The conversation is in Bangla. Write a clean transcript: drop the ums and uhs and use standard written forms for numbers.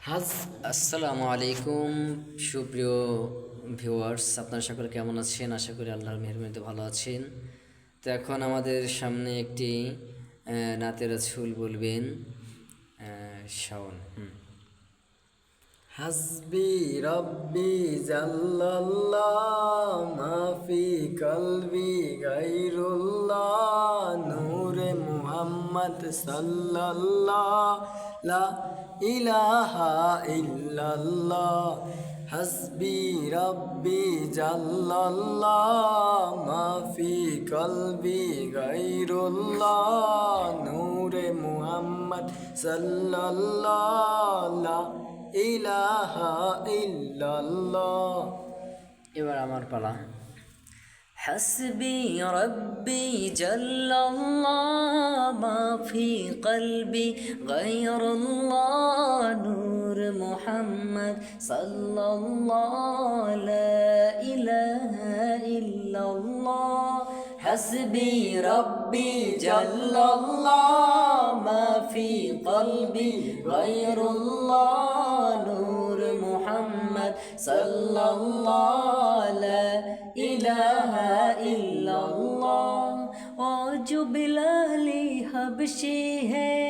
হাজ আসসালামু আলাইকুম সুপ্রিয় ভিউয়ার্স, আপনারা সকলে কেমন আছেন? আশা করি আল্লাহর মেহেরবানিতে ভালো আছেন। তো এখন আমাদের সামনে একটি নাতে রাসূল বলবেন শাওন। হাসবি রব্বি জাল্লাল্লাহ মাফি কলবি গায়রুল্লাহ নূরে মুহাম্মদ সাল্লাল্লাহ লা ইলাহা ইল্লাল্লাহ হাসবি রব্বি জাল্লাল্লাহ মাফি কলবি গায়রুল্লাহ নূরে মুহাম্মদ সাল্লাল্লাহ লা ইলাহা ইল্লাল্লাহ। এবার আমার পালা। حسبي ربي جل الله ما في قلبي غير الله نور محمد صلى الله لا إله إلا الله حسبي ربي جل الله ما في قلبي غير الله نور محمد صلى الله لا إله إلا الله और जो बिलाली हबशी है